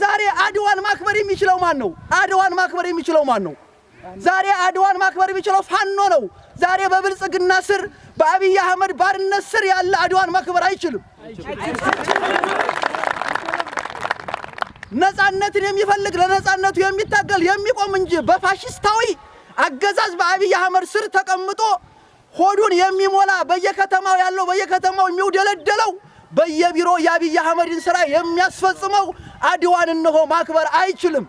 ዛሬ አድዋን ማክበር የሚችለው ማን ነው? አድዋን ማክበር የሚችለው ማን ነው? ዛሬ አድዋን ማክበር የሚችለው ፋኖ ነው። ዛሬ በብልጽግና ስር በአብይ አህመድ ባርነት ስር ያለ አድዋን ማክበር አይችልም። ነፃነትን የሚፈልግ ለነፃነቱ የሚታገል የሚቆም እንጂ በፋሽስታዊ አገዛዝ በአብይ አህመድ ስር ተቀምጦ ሆዱን የሚሞላ በየከተማው ያለው በየከተማው የሚውደለደለው በየቢሮ የአብይ አህመድን ስራ የሚያስፈጽመው አድዋን እነሆ ማክበር አይችልም።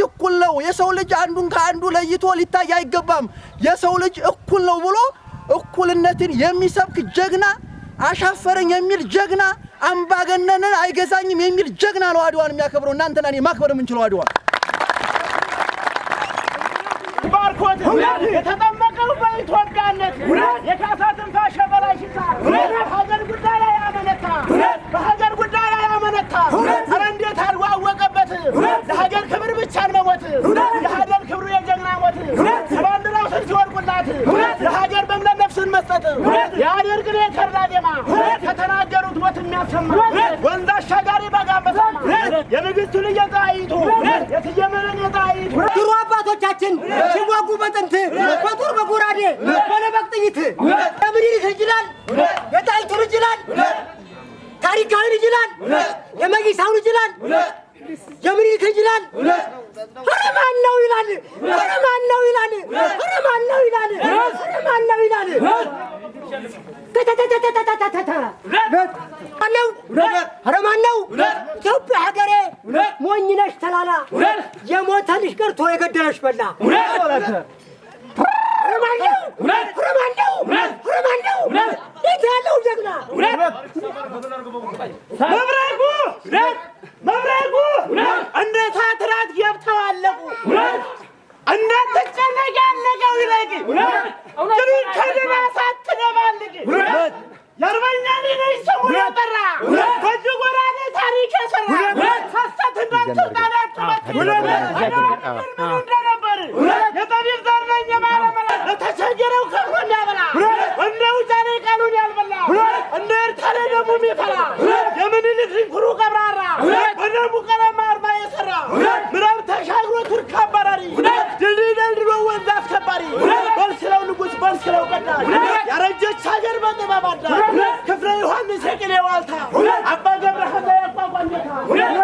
እኩል ነው። የሰው ልጅ አንዱን ከአንዱ ለይቶ ሊታይ አይገባም። የሰው ልጅ እኩል ነው ብሎ እኩልነትን የሚሰብክ ጀግና፣ አሻፈረኝ የሚል ጀግና፣ አምባገነንን አይገዛኝም የሚል ጀግና ነው አድዋን የሚያከብረው። እናንተና እኔ ማክበር የምንችለው አድዋን ባርኮት የተጠመቀው በኢትዮጵያነት የካሳ ትንፋሽ በላይ ሽሳር በሀገር ጉዳይ ላይ ያመነታ በሀገር ጉዳይ ላይ ያመነታ ኧረ እንዴት አድርጎ አወቀበት ለሀገር ክብር ብቻን መሞት የሀገር ክብሩ የጀግና ሞት ከባንዲራው ስር ሲወድቁላት ለሀገር በእምነት ነፍስን መስጠት የአገር ቅኔ የተርላ ዜማ ከተናገሩት ሞት የሚያሰማ ወንዝ አሻጋሪ በጋበሰማ የንግሥቱ ልጅ የጣይቱ የትየመነን የጣይቱ ድሮ አባቶቻችን ሲዋጉ በጥንት በጦር በጎራዴ በለበቅ ጥይት የምኒልክ ልጅ ይላል፣ የጣይቱ ልጅ ይላል፣ ታሪካዊ ልጅ ይላል፣ የመይሳው ልጅ ይላል፣ የምኒልክ ልጅ ይላል። ኧረ ማን ነው ይላል? ኧረ ማን ነው ይላል? ኧረ ማን ነው ይላል? ኧረ ማን ነው ይላል? ኧረ ማን ነው? ኢትዮጵያ ሀገሬ ሞኝ ነሽ ተላላ የሞተልሽ ቀርቶ የገደለሽ በላ። ኧረ ማን ነው? ኧረ ማን ነው? ኧረ ማን ነው? የት ያለው ጀግና? መብረቁ መብረቁ እንደ ሳትራት ገብተው አለቁ። እንዳትጨነቅ ያለቀው ይለቅ ድሉን ከድባ ሳትደባልቅ የአርበኛ ልጅ ስሙን የጠራ በእጅ ጎራዴ ታሪክ የሠራ ሳስተት እንዳትወጣዳችሁ እንደነበር የጠቢብ ዘር ነኝ የማለመላ ለተቸገረው ከብሮ የሚያበላ እንደ ውጫሌ ቃሉን ያልበላ እንደ ኤርታሌ ደሙ የሚፈላ የምኒልክ ኩሩ ቀብራራ በደሙ ቀለም አርማ የሠራ ምዕራብ ተሻግሮ ቱርክ አባራሪ ድልድይ ደልድሎ ወንዝ አስከባሪ በልስለው ንጉሥ በልስለው ቀዳሽ ያረጀች ሀገር በጥበብ አዳሽ ክፍለ ዮሐንስ የቅኔ ዋልታ አባ ገብረሃና ያቋቋም ጌታ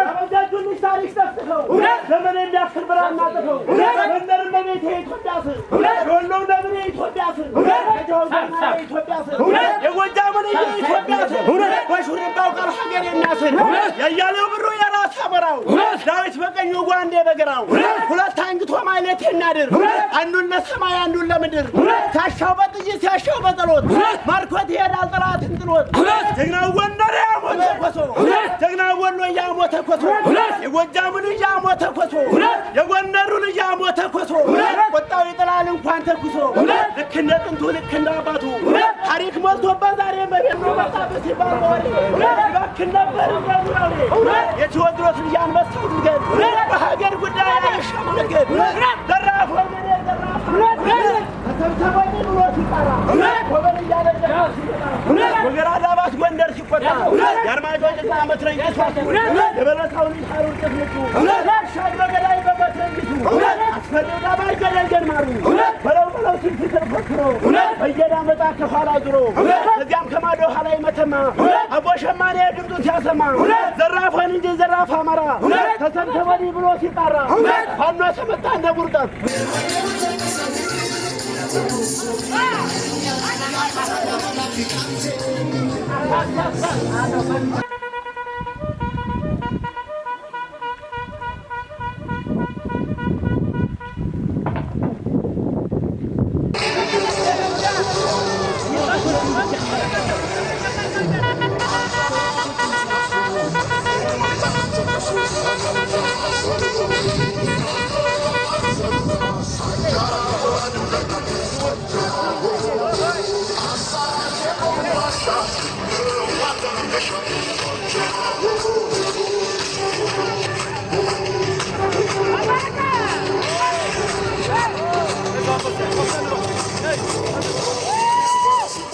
አበጃጁን ታሪክ ሰፍተው ዘመን እንዲያክል ብራና ጥፈው ጎንደር እመቤቴ የኢትዮጵያ ስር የወሎው ነብሬ የኢትዮጵያ ስር የጀዋዛና የኢትዮጵያ ስር የጎጃሙ ልጅ የኢትዮጵያ ስር በሹርባው ቃል ሀገር የሚያስር የያሌው ብሩ የራስ አሞራው ዳዊት በቀኙ ጓንዴ በግራው ሁለት አንግቶ ማይሌት የሚያድር አንዱን ለሰማይ አንዱን ለምድር ሲያሻው በጥይት ሲያሻው በጸሎት ማርኮት ይሄዳል ጠላትን ጥሎት ጀግናው ጎንደር ያሞተ ኮሶ ጀግናው ወሎ ያሞተ ኮሶ የጎጃሙ ልጅ ያሞተ ኮሶ የጎንደሩ ልጅ ያሞተ ኮሶ ወጣው ይጥላል እንኳን ተኩሶ ልክ እንደ ጥንቱ ልክ እንደ አባቱ ታሪክ ሞልቶበት ዛሬ በቤት ነው መጣበት ሲባል ይባክን ነበር የቴዎድሮስ ልጅ አንበሳው ድንገት በሀገር ጉዳይ ያሸማገድ ዘራፍ ወገኔ ዘራፍ ተሰብሰበኝ ብሎ ሲጠራ ወገን እያለቀ ወገራ ዳባት ጎንደር ሲቆጣ የአርማጮ ጭቃ መትረየሱ የበረታው ልጅ ሀሩር ቅስምቱ ሻግ በገዳይ በመትረየሱ አስፈሪው ዳባይ ገደል ገድማሩ በለው በለው ሲል ፍቅር ፎክሮ በየዳ መጣ ከኋላ ዙሮ ከዚያም ከማዶ ኋላ ይመተማ አቦ ሸማኔ ድምጡ ሲያሰማ ዘራፎን እንጂ ዘራፍ አማራ ተሰብሰበኝ ብሎ ሲጣራ ፋኖ ተመታ እንደ ቡርጠት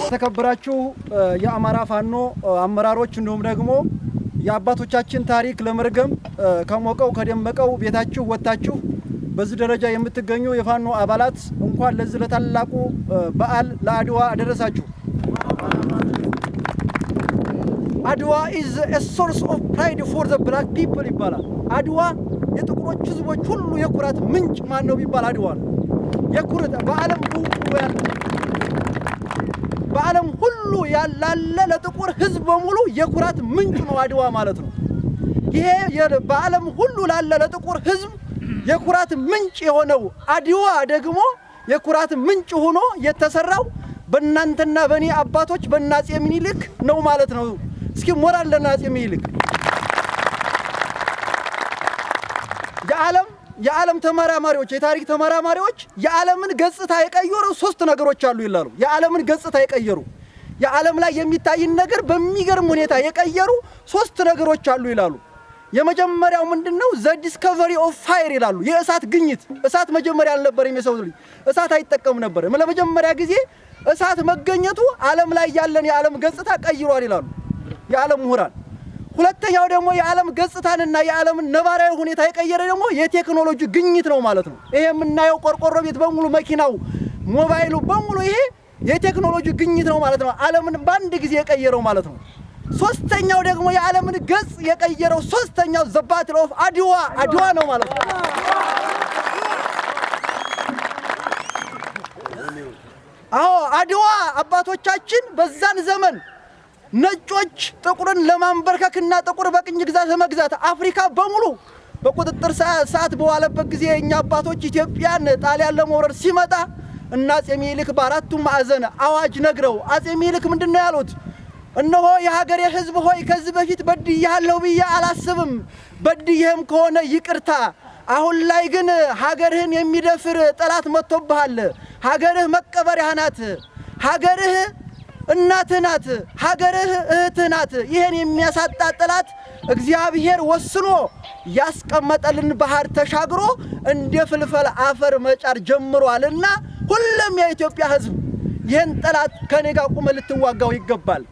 ተከብራችሁ የአማራ ፋኖ አመራሮች እንደውም ደግሞ የአባቶቻችን ታሪክ ለመርገም ከሞቀው ከደመቀው ቤታችሁ ወጣችሁ በዚህ ደረጃ የምትገኙ የፋኖ አባላት እንኳን ለዚህ ለታላቁ በዓል ለአድዋ አደረሳችሁ። አድዋ is a source of pride for the black people ይባላል። አድዋ የጥቁሮች ህዝቦች ሁሉ የኩራት ምንጭ ማን ነው ቢባል አድዋ ነው። የኩራት በዓለም ሁሉ ያላለ ለጥቁር ህዝብ በሙሉ የኩራት ምንጭ ነው አድዋ ማለት ነው። ይሄ በዓለም ሁሉ ላለ ለጥቁር ህዝብ የኩራት ምንጭ የሆነው አድዋ ደግሞ የኩራት ምንጭ ሆኖ የተሰራው በእናንተና በእኔ አባቶች በአፄ ምኒልክ ነው ማለት ነው። እስኪ ሞራል ለአፄ ምኒልክ። የዓለም ተመራማሪዎች የታሪክ ተመራማሪዎች የዓለምን ገጽታ የቀየሩ 3 ነገሮች አሉ ይላሉ። የዓለምን ገጽታ የቀየሩ የዓለም ላይ የሚታይን ነገር በሚገርም ሁኔታ የቀየሩ 3 ነገሮች አሉ ይላሉ። የመጀመሪያው ምንድነው? ዘ ዲስከቨሪ ኦፍ ፋየር ይላሉ። የእሳት ግኝት። እሳት መጀመሪያ አልነበረም። የሰው ልጅ እሳት አይጠቀም ነበር። ለመጀመሪያ ጊዜ እሳት መገኘቱ ዓለም ላይ ያለን የዓለም ገጽታ ቀይሯል ይላሉ የዓለም ምሁራን። ሁለተኛው ደግሞ የዓለም ገጽታንና የዓለምን ነባራዊ ሁኔታ የቀየረ ደግሞ የቴክኖሎጂ ግኝት ነው ማለት ነው። ይሄ የምናየው ቆርቆሮ ቤት በሙሉ መኪናው፣ ሞባይሉ በሙሉ ይሄ የቴክኖሎጂ ግኝት ነው ማለት ነው። ዓለምን በአንድ ጊዜ የቀየረው ማለት ነው። ሶስተኛው ደግሞ የዓለምን ገጽ የቀየረው ሶስተኛው ዘ ባትል ኦፍ አድዋ ነው ማለት ነው። አዎ አድዋ አባቶቻችን በዛን ዘመን ነጮች ጥቁርን ለማንበርከክና ጥቁር በቅኝ ግዛት ለመግዛት አፍሪካ በሙሉ በቁጥጥር ሰዓት በዋለበት ጊዜ እኛ አባቶች ኢትዮጵያን ጣሊያን ለመውረር ሲመጣ እና አፄ ምኒልክ በአራቱ ማዕዘን አዋጅ ነግረው አፄ ምኒልክ ምንድነው ያሉት? እነሆ የሀገሬ ሕዝብ ሆይ ከዚህ በፊት በድያለሁ ብዬ አላስብም። በድየህም ከሆነ ይቅርታ። አሁን ላይ ግን ሀገርህን የሚደፍር ጠላት መጥቶብሃል። ሀገርህ መቀበሪያ ናት። ሀገርህ እናትህ ናት። ሀገርህ እህትህ ናት። ይሄን የሚያሳጣ ጠላት እግዚአብሔር ወስኖ ያስቀመጠልን ባህር ተሻግሮ እንደ ፍልፈል አፈር መጫር ጀምሯልና ሁሉም የኢትዮጵያ ሕዝብ ይሄን ጠላት ከኔ ጋር ቁመ ልትዋጋው ይገባል።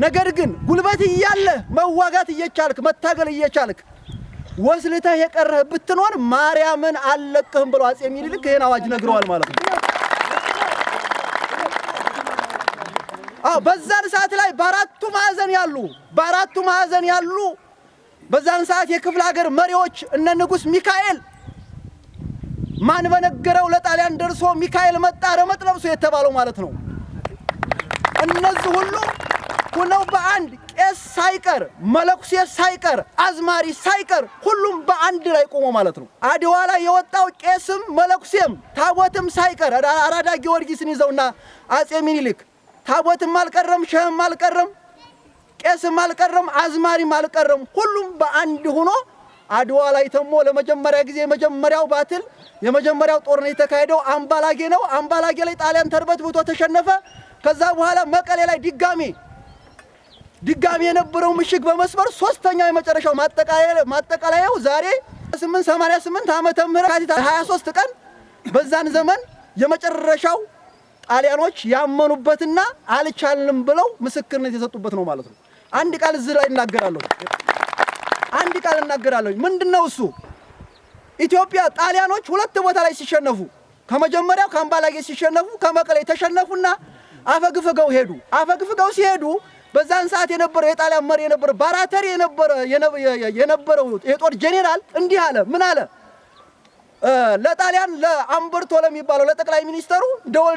ነገር ግን ጉልበት እያለ መዋጋት እየቻልክ መታገል እየቻልክ ወስልተህ የቀረህ ብትኖር ማርያምን አለቅህም ብሎ አፄ ምኒልክ ይሄን አዋጅ ነግረዋል ማለት ነው። በዛን ሰዓት ላይ በአራቱ ማዕዘን ያሉ በዛን ሰዓት የክፍለ ሀገር መሪዎች እነ ንጉስ ሚካኤል ማን በነገረው ለጣሊያን ደርሶ ሚካኤል መጣ ረመጥ ለብሶ የተባለው ማለት ነው። እነዚህ ሁሉ ሆነው በአንድ ቄስ ሳይቀር መለኩሴ ሳይቀር አዝማሪ ሳይቀር ሁሉም በአንድ ላይ ቆሞ ማለት ነው። አድዋ ላይ የወጣው ቄስም መለኩሴም ታቦትም ሳይቀር አራዳ ጊዮርጊስን ይዘውና አፄ ምኒልክ ታቦትም አልቀረም፣ ሸህም አልቀረም፣ ቄስም አልቀረም፣ አዝማሪም አልቀረም። ሁሉም በአንድ ሆኖ አድዋ ላይ ተሞ ለመጀመሪያ ጊዜ የመጀመሪያው ጦርነት የተካሄደው አምባላጌ ነው። አምባላጌ ላይ ጣሊያን ተርበትብቶ ተሸነፈ። ከዛ በኋላ መቀሌ ላይ ድጋሚ የነበረው ምሽግ በመስበር ሶስተኛው የመጨረሻው ማጠቃለያው ዛሬ 888 ዓመተ ምህረት 23 ቀን በዛን ዘመን የመጨረሻው ጣሊያኖች ያመኑበትና አልቻልንም ብለው ምስክርነት የሰጡበት ነው ማለት ነው። አንድ ቃል እዚህ ላይ እናገራለሁ። ምንድነው እሱ? ኢትዮጵያ ጣሊያኖች 2 ቦታ ላይ ሲሸነፉ ከመጀመሪያው ከአምባላጌ ሲሸነፉ ከመቀሌ ተሸነፉና አፈግፍገው ሄዱ። አፈግፍገው ሲሄዱ በዛን ሰዓት የነበረው የጣሊያን መሪ የነበረው ባራተሪ የነበረው የጦር ጄኔራል እንዲህ አለ። ምን አለ? ለጣሊያን ለአምበርቶ ለሚባለው ለጠቅላይ ሚኒስተሩ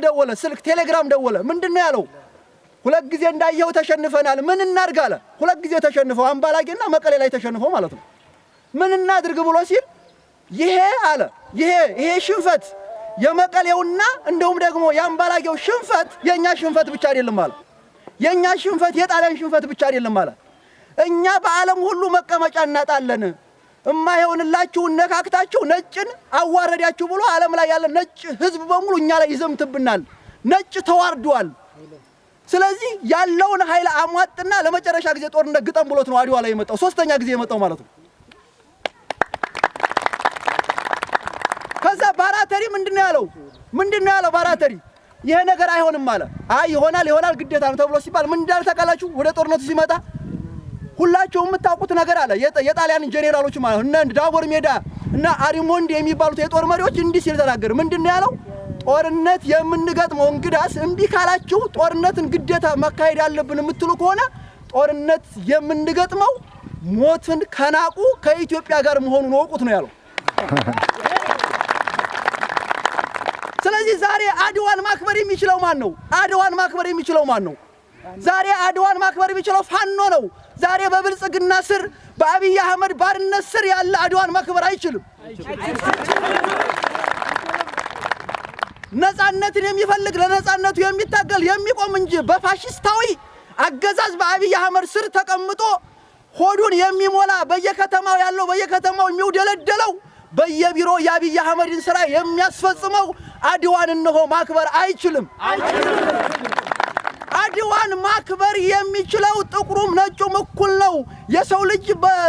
ደወለ፣ ስልክ ቴሌግራም ደወለ። ምንድነው ያለው? 2 ጊዜ እንዳየው ተሸንፈናል፣ ምን እናድርግ አለ። 2 ጊዜ ተሸንፈው አምባላጌና መቀሌ ላይ ተሸንፈው ማለት ነው። ምን እናድርግ ብሎ ሲል ይሄ ሽንፈት የመቀሌውና እንደውም ደግሞ የአምባላጌው ሽንፈት የኛ ሽንፈት ብቻ አይደለም ማለት የኛ ሽንፈት የጣሊያን ሽንፈት ብቻ አይደለም ማለት እኛ በዓለም ሁሉ መቀመጫ እናጣለን። እማይሆንላችሁ ነካክታችሁ ነጭን አዋረዳችሁ ብሎ ዓለም ላይ ያለ ነጭ ህዝብ በሙሉ እኛ ላይ ይዘምትብናል። ነጭ ተዋርዷል። ስለዚህ ያለውን ኃይል አሟጥና ለመጨረሻ ጊዜ ጦርነት ግጠም ብሎት ነው አድዋ ላይ የመጣው ሶስተኛ ጊዜ የመጣው ማለት ነው። ከዛ ባራተሪ ምንድነው ያለው ባራተሪ ይሄ ነገር አይሆንም አለ። አይ ይሆናል ግዴታ ነው ተብሎ ሲባል ምን እንዳለ ተቃላችሁ? ወደ ጦርነቱ ሲመጣ ሁላችሁም የምታውቁት ነገር አለ። የጣሊያን ጄኔራሎች ማለት እነ ዳቦር ሜዳ እና አሪሞንዲ የሚባሉት የጦር መሪዎች እንዲህ ሲል ተናገሩ። ምንድነው ያለው? ጦርነት የምንገጥመው እንግዳስ እምቢ ካላችሁ ጦርነትን ግዴታ መካሄድ ያለብን የምትሉ ከሆነ ጦርነት የምንገጥመው ሞትን ከናቁ ከኢትዮጵያ ጋር መሆኑን ወቁት ነው ያለው። ስለዚህ ዛሬ አድዋን ማክበር የሚችለው ማን ነው? አድዋን ማክበር የሚችለው ማን ነው? ዛሬ አድዋን ማክበር የሚችለው ፋኖ ነው። ዛሬ በብልጽግና ስር በአብይ አህመድ ባርነት ስር ያለ አድዋን ማክበር አይችልም። ነፃነትን የሚፈልግ ለነፃነቱ የሚታገል የሚቆም እንጂ በፋሺስታዊ አገዛዝ በአብይ አህመድ ስር ተቀምጦ ሆዱን የሚሞላ በየከተማው ያለው በየከተማው የሚውደለደለው በየቢሮ የአብይ አህመድን ስራ የሚያስፈጽመው አድዋን እነሆ ማክበር አይችልም። አድዋን ማክበር የሚችለው ጥቁሩም ነጩም እኩል ነው። የሰው ልጅ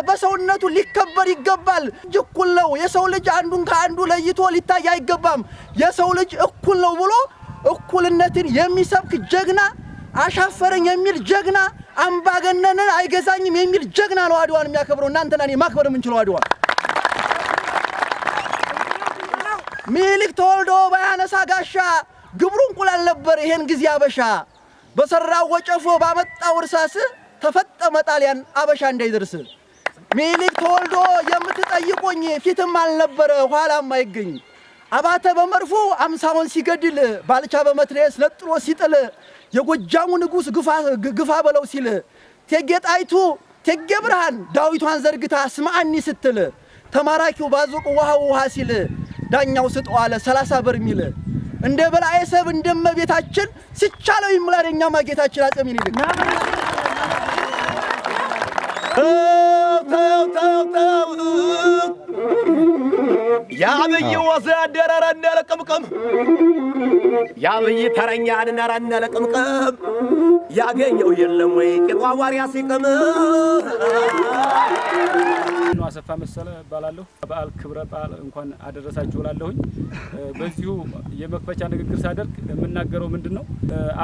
በሰውነቱ ሊከበር ይገባል። እኩል ነው። የሰው ልጅ አንዱን ከአንዱ ለይቶ ሊታይ አይገባም። የሰው ልጅ እኩል ነው ብሎ እኩልነትን የሚሰብክ ጀግና፣ አሻፈረኝ የሚል ጀግና፣ አምባገነንን አይገዛኝም የሚል ጀግና ነው አድዋን የሚያከብረው። እናንተና እኔ ማክበር የምንችለው አድዋን ሚኒሊክ ተወልዶ ባያነሳ ጋሻ ግብሩ እንቁላል ነበር ይሄን ጊዜ አበሻ በሰራው ወጨፎ ባመጣው እርሳስ ተፈጠመ ጣሊያን አበሻ እንዳይደርስ። ሚኒሊክ ተወልዶ የምትጠይቁኝ ፊትም አልነበረ ኋላም አይገኝ። አባተ በመርፎ አምሳውን ሲገድል ባልቻ በመትረየስ ነጥሮ ሲጥል የጎጃሙ ንጉስ ግፋ በለው ሲል ቴጌ ጣይቱ ቴጌ ብርሃን ዳዊቷን ዘርግታ ስማአኒ ስትል ተማራኪው ባዙቅ ውሃ ሲል ዳኛው ስጠው አለ 30 በርሚል እንደ በላዔ ሰብ እንደመቤታችን ሲቻለው ይምላደኛ ማጌታችን አፄ ምኒልክ ያብይ ወዛደር ረነ ለቅምቅም ያብይ ተረኛ ነረነ ለቅምቅም ያገኘው የለም ወይ ቂጧዋሪያ ሲቅም አሰፋ መሰለ እባላለሁ። በዓል ክብረ በዓል እንኳን አደረሳችሁ እላለሁኝ። በዚሁ የመክፈቻ ንግግር ሳደርግ የምናገረው ምንድነው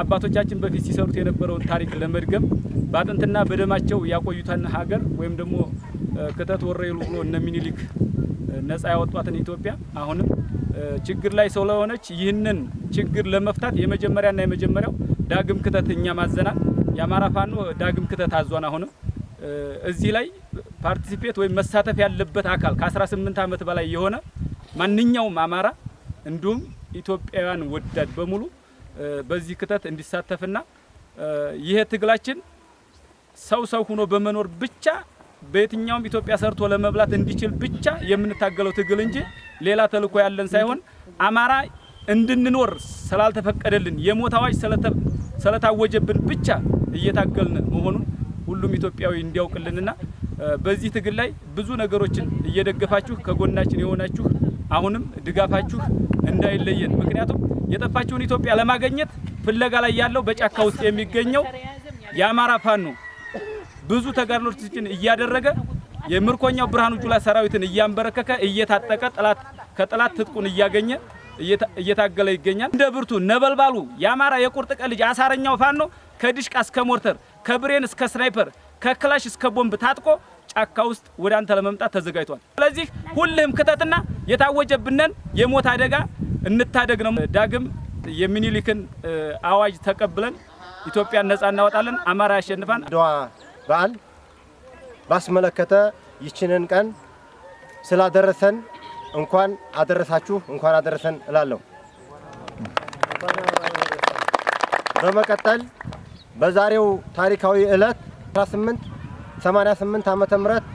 አባቶቻችን በፊት ሲሰሩት የነበረውን ታሪክ ለመድገም ባጥንትና በደማቸው ያቆዩታን ሀገር ወይም ደግሞ ከተት ወረይሉ ብሎ እነ ሚኒሊክ ነፃ ያወጧትን ኢትዮጵያ አሁንም ችግር ላይ ስለሆነች ይህንን ችግር ለመፍታት የመጀመሪያው ዳግም ክተት እኛ ማዘናል የአማራ ፋኖ ዳግም ክተት አዟን አሁንም እዚህ ላይ ፓርቲሲፔት ወይም መሳተፍ ያለበት አካል ከ18 ዓመት በላይ የሆነ ማንኛውም አማራ እንዲሁም ኢትዮጵያውያን ወዳድ በሙሉ በዚህ ክተት እንዲሳተፍና ይሄ ትግላችን ሰው ሆኖ በመኖር ብቻ በየትኛውም ኢትዮጵያ ሰርቶ ለመብላት እንዲችል ብቻ የምንታገለው ትግል እንጂ ሌላ ተልእኮ ያለን ሳይሆን አማራ እንድንኖር ስላልተፈቀደልን የሞት አዋጅ ስለታወጀብን ብቻ እየታገልን መሆኑን ሁሉም ኢትዮጵያዊ እንዲያውቅልንና በዚህ ትግል ላይ ብዙ ነገሮችን እየደገፋችሁ ከጎናችን የሆናችሁ አሁንም ድጋፋችሁ እንዳይለየን። ምክንያቱም የጠፋችውን ኢትዮጵያ ለማግኘት ፍለጋ ላይ ያለው በጫካ ውስጥ የሚገኘው የአማራ ፋኖ ብዙ ተጋድሎችን እያደረገ የምርኮኛው ብርሃኑ ጁላ ሰራዊትን እያንበረከከ እየታጠቀ ከጠላት ትጥቁን እያገኘ እየታገለ ይገኛል። እንደ ብርቱ ነበልባሉ የአማራ የቁርጥ ቀን ልጅ አሳረኛው ፋኖ ከዲሽቃ እስከ ሞርተር ከብሬን እስከ ስናይፐር ከክላሽ እስከ ቦምብ ታጥቆ ጫካ ውስጥ ወደ አንተ ለመምጣት ተዘጋጅቷል። ስለዚህ ሁሉም ክተትና የታወጀብንን የሞት አደጋ እንታደግ ነው። ዳግም የሚኒሊክን አዋጅ ተቀብለን ኢትዮጵያን ነፃ እናወጣለን። አማራ ያሸንፋን። አድዋ በዓል ባስመለከተ ይችንን ቀን ስላደረሰን እንኳን አደረሳችሁ እንኳን አደረሰን እላለሁ። በመቀጠል በዛሬው ታሪካዊ ዕለት 1888 ዓመተ ምህረት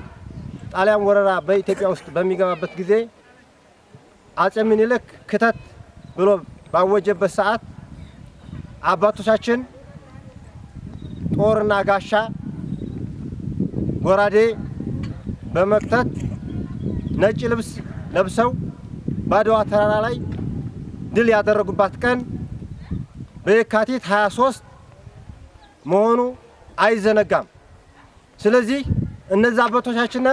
ጣሊያን ወረራ በኢትዮጵያ ውስጥ በሚገባበት ጊዜ አፄ ምኒልክ ክተት ብሎ ባወጀበት ሰዓት አባቶቻችን ጦርና ጋሻ ጎራዴ በመክተት ነጭ ልብስ ለብሰው በአድዋ ተራራ ላይ ድል ያደረጉባት ቀን በየካቲት 23 መሆኑ አይዘነጋም። ስለዚህ እነዛ አባቶቻችን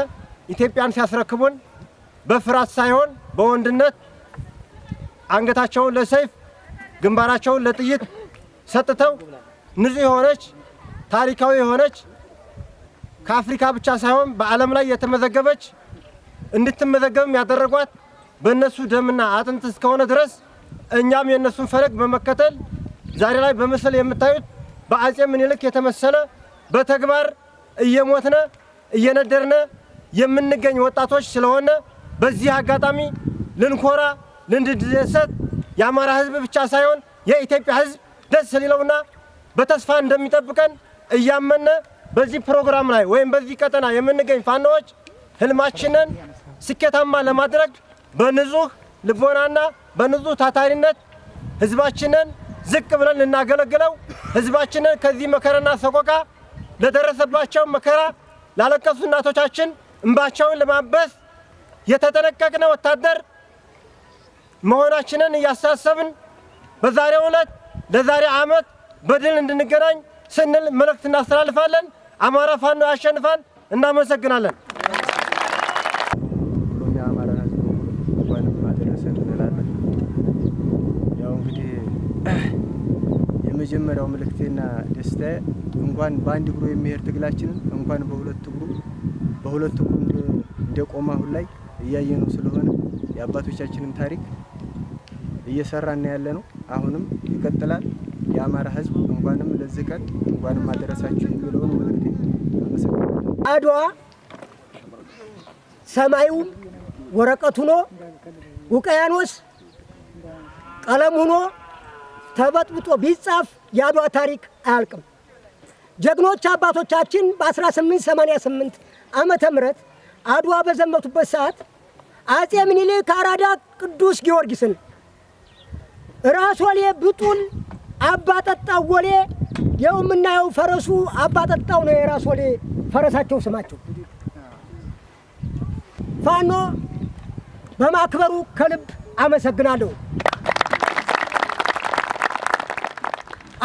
ኢትዮጵያን ሲያስረክቡን በፍርሃት ሳይሆን በወንድነት አንገታቸውን ለሰይፍ ግንባራቸውን ለጥይት ሰጥተው ንጹህ የሆነች ታሪካዊ የሆነች ከአፍሪካ ብቻ ሳይሆን በዓለም ላይ የተመዘገበች እንድትመዘገብም ያደረጓት በእነሱ ደምና አጥንት እስከሆነ ድረስ እኛም የእነሱን ፈለግ በመከተል ዛሬ ላይ በምስል የምታዩት በአጼ ምኒልክ የተመሰለ በተግባር እየሞትነ እየነደርነ የምንገኝ ወጣቶች ስለሆነ በዚህ አጋጣሚ ልንኮራ ልንደሰት የአማራ ህዝብ ብቻ ሳይሆን የኢትዮጵያ ህዝብ ደስ ሊለውና በተስፋ እንደሚጠብቀን እያመነ በዚህ ፕሮግራም ላይ ወይም በዚህ ቀጠና የምንገኝ ፋኖዎች ህልማችንን ስኬታማ ለማድረግ በንጹህ ልቦናና በንጹህ ታታሪነት ህዝባችንን ዝቅ ብለን ልናገለግለው ህዝባችንን ከዚህ መከራና ሰቆቃ ለደረሰባቸው መከራ ላለቀሱ እናቶቻችን እንባቸውን ለማበስ የተጠነቀቅነ ወታደር መሆናችንን እያሳሰብን በዛሬው ዕለት ለዛሬ ዓመት በድል እንድንገናኝ ስንል መልእክት እናስተላልፋለን። አማራ ፋኖ ያሸንፋል። እናመሰግናለን። ሁሉም የአማራ ህዝብ እንኳንም አደረሰን እንላለን። ያው እንግዲህ የመጀመሪያው መልእክቴና ደስታዬ እንኳን በአንድ እግሩ የሚሄድ ትግላችንን እንኳን በሁለት እግሩ እንደቆመ አሁን ላይ እያየነው ስለሆነ የአባቶቻችንን ታሪክ እየሰራን ያለ ነው። አሁንም ይቀጥላል። የአማራ ህዝብ እንኳንም ለዚህ ቀን እንኳንም አደረሳችሁ የሚለውን መልእክቴ አመሰግናለሁ። አድዋ ሰማዩ ወረቀት ሆኖ ውቅያኖስ ቀለም ሆኖ ተበጥብጦ ቢጻፍ የአድዋ ታሪክ አያልቅም። ጀግኖች አባቶቻችን በ1888 ዓመተ ምህረት አድዋ በዘመቱበት ሰዓት አጼ ምኒልክ አራዳ ቅዱስ ጊዮርጊስን ራስ ወሌ ብጡል አባጠጣው ወሌ የምናየው ፈረሱ አባጠጣው ነው የራስ ወሌ ፈረሳቸው ስማቸው። ፋኖ በማክበሩ ከልብ አመሰግናለሁ።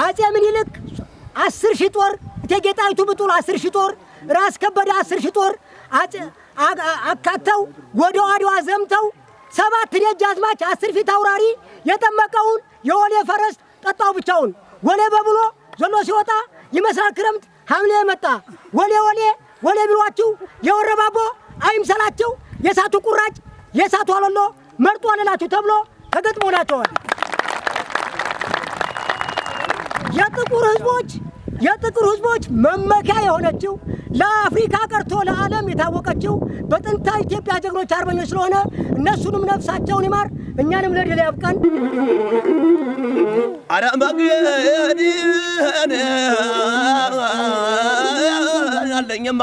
አጼ ምኒልክ 10,000 ጦር እቴጌ ጣይቱ ብጡል 10,000 ጦር ራስ ከበደ 10,000 ጦር አካተው ወደ አድዋ ዘምተው 7 ደጃዝማች 10 ፊት አውራሪ የጠመቀውን የወሌ ፈረስ ጠጣው ብቻውን። ወሌ በብሎ ዘሎ ሲወጣ ይመስላል ክረምት ሐምሌ መጣ። ወሌ ወሌ ወሌ ቢሏችሁ የወረባቦ አይምሰላችሁ የሳቱ ቁራጭ የሳቱ አለሎ መርጦ አለላችሁ ተብሎ ተገጥሞላቸዋል። የጥቁር ህዝቦች መመኪያ የሆነችው ለአፍሪካ ቀርቶ ለዓለም የታወቀችው በጥንታዊ ኢትዮጵያ ጀግኖች አርበኞች ስለሆነ እነሱንም ነፍሳቸውን ይማር፣ እኛንም ለድል ያብቃን። አለኝማ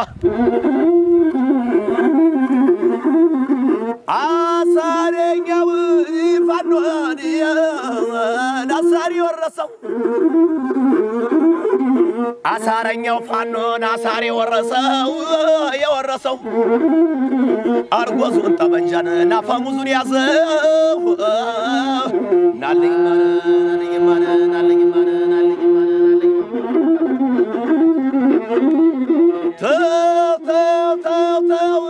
አሳረኛው ፋኖን አሳሪ ወረሰው አሳረኛው ፋኖን አሳሪ የወረሰው አርጎዙን ጠመንጃን ናፋሙዙን ያዘው ናለኝ ተው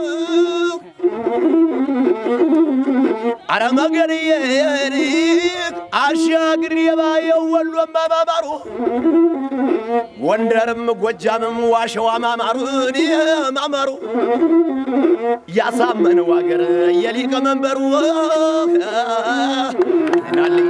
አረመገርዬ አሻግር የባየው ወሎ ማማሩ ወንደርም ጎጃምም ዋሸዋ ማማሩ ያሳመነው አገር የሊቀ መንበሩ ናልኝ